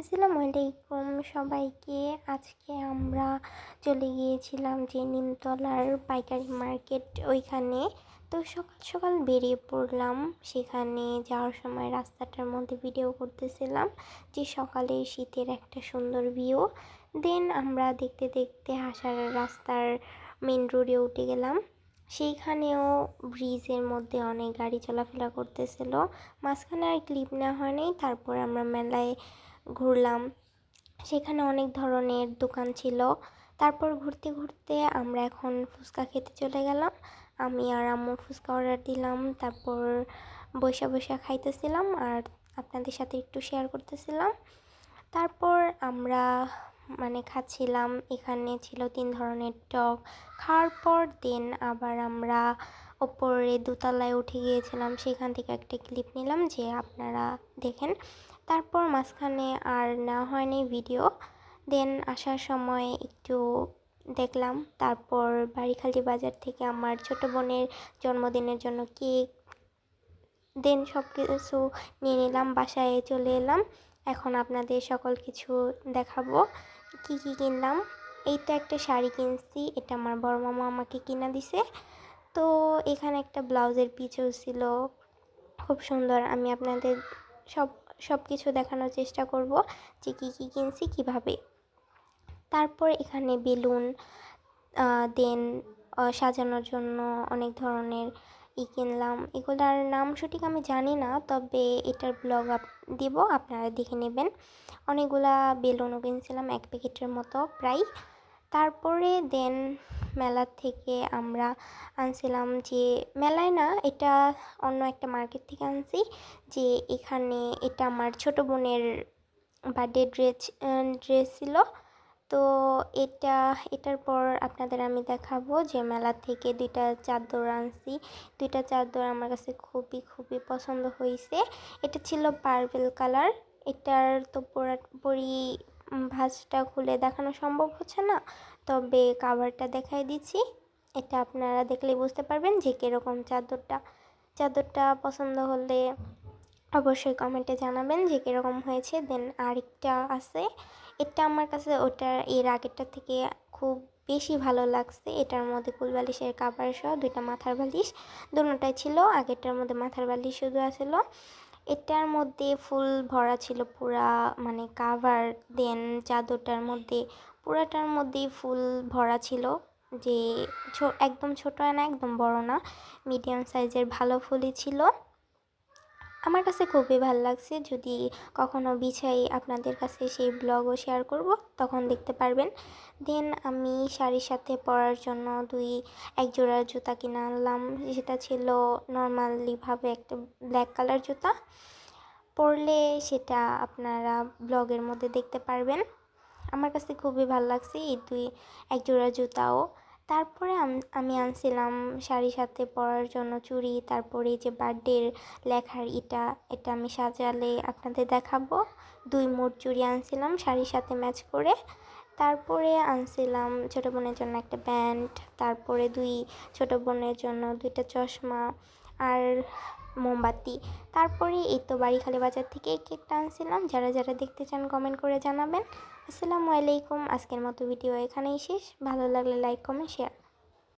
আসসালামু আলাইকুম সবাইকে। আজকে আমরা চলে গিয়েছিলাম যে নিমতলার পাইকারি মার্কেট ওইখানে। তো সকাল সকাল বেরিয়ে পড়লাম। সেখানে যাওয়ার সময় রাস্তাটার মধ্যে ভিডিও করতেছিলাম যে সকালে শীতের একটা সুন্দর ভিউ। দেন আমরা দেখতে দেখতে হাসার রাস্তার মেন রোডে উঠে গেলাম। সেইখানেও ব্রিজের মধ্যে অনেক গাড়ি চলাফেরা করতেছিল। মাঝখানে আর ক্লিপ নেওয়া হয়নি। তারপর আমরা মেলায় ঘুরলাম। সেখানে অনেক ধরনের দোকান ছিল। তারপর ঘুরতে ঘুরতে আমরা এখন ফুচকা খেতে চলে গেলাম। আমি আর আম্মু ফুচকা অর্ডার দিলাম। তারপর বসে বসে খাইতেছিলাম আর আপনাদের সাথে একটু শেয়ার করতেছিলাম। তারপর আমরা খাচ্ছিলাম। এখানে ছিল 3 ধরনের টক। খাওয়ার পর দেন আবার আমরা ওপরে দোতলায় উঠে গিয়েছিলাম। সেখান থেকে একটা ক্লিপ নিলাম যে আপনারা দেখেন। তারপর মাঝখানে আর না হয়নি ভিডিও। দেন আসার সময় একটু দেখলাম। তারপর বাড়িখালি বাজার থেকে আমার ছোট বোনের জন্মদিনের জন্য কেক দেন সব কিছু নিয়ে নিলাম, বাসায় চলে এলাম। এখন আপনাদের সকল কিছু দেখাবো কি কি কিনলাম। এই তো একটা শাড়ি কিনছি, এটা আমার বড় মামা আমাকে কিনা দিছে। তো এখানে একটা ব্লাউজের পিছও ছিল, খুব সুন্দর। আমি আপনাদের সব সব কিছু দেখানোর চেষ্টা করব যে কি কি কিনছি কিভাবে। তারপর এখানে বেলুন দেন সাজানোর জন্য অনেক ধরনের কিনলাম। এগুলার নাম সঠিক আমি জানি না, তবে এটার ব্লগ দিব, আপনারা দেখে নেবেন। অনেকগুলা বেলুনও কিনছিলাম, 1 প্যাকেটের মতো প্রায়। তারপরে দেন মেলা থেকে আমরা আনছিলাম যে মেলায় না, এটা অন্য একটা মার্কেট থেকে আনছি। যে এখানে এটা আমার ছোট বোনের বার্থডে ড্রেস ছিল। তো এটার পর আপনাদের আমি দেখাবো যে মেলা থেকে 2টা চাদর আনছি। 2টা চাদর আমার কাছে খুবই খুবই পছন্দ হয়েছে। এটা ছিল পার্পল কালার। এটার তো পুরোপুরি ভাঁজটা খুলে দেখানো সম্ভব হচ্ছে না, তবে কাভারটা দেখাই দিচ্ছি। এটা আপনারা দেখলেই বুঝতে পারবেন যে কীরকম চাদরটা পছন্দ হলে অবশ্যই কমেন্টে জানাবেন যে কীরকম হয়েছে। দেন আরেকটা আছে, এটা আমার কাছে ওটার এর আগেরটা থেকে খুব বেশি ভালো লাগছে। এটার মধ্যে কুল বালিশের কাভার সহ 2টা মাথার বালিশ দুটোটাই ছিল। আগেরটার মধ্যে মাথার বালিশ শুধু আসলো, এটার মধ্যে ফুল ভরা ছিল পুরা, কাভার। দেন চাদরটার মধ্যে পুরাটার মধ্যেই ফুল ভরা ছিল, যে একদম ছোট না একদম বড় না, মিডিয়াম সাইজের ভালো ফুলই ছিল। আমার কাছে খুবই ভালো লাগছে। যদি কখনো বিছাই আপনাদের কাছে সেই ব্লগও শেয়ার করব, তখন দেখতে পারবেন। দেন আমি শাড়ির সাথে পরার জন্য এক জোড়া জুতা কিনে আনলাম। সেটা ছিল নর্মালিভাবে একটা ব্ল্যাক কালার জুতা। পরলে সেটা আপনারা ব্লগের মধ্যে দেখতে পারবেন। আমার কাছে খুবই ভালো লাগছে এই এক জোড়া জুতাও। তারপরে আমি আনছিলাম শাড়ির সাথে পরার জন্য চুড়ি। তারপরে যে বার্থডের লেখার এটা আমি সাজালে আপনাদের দেখাবো। 2 মোট চুড়ি আনছিলাম শাড়ির সাথে ম্যাচ করে। তারপরে আনছিলাম ছোটো বোনের জন্য একটা ব্যান্ড। তারপরে ছোট বোনের জন্য 2টা চশমা আর মোমবাতি। তারপরে এই তো বাড়িখালি বাজার থেকে এই কেকটা আনছিলাম। যারা যারা দেখতে চান কমেন্ট করে জানাবেন। আসসালামু আলাইকুম। আজকের মতো ভিডিও এখানেই শেষ। ভালো লাগলে লাইক কমেন্ট শেয়ার।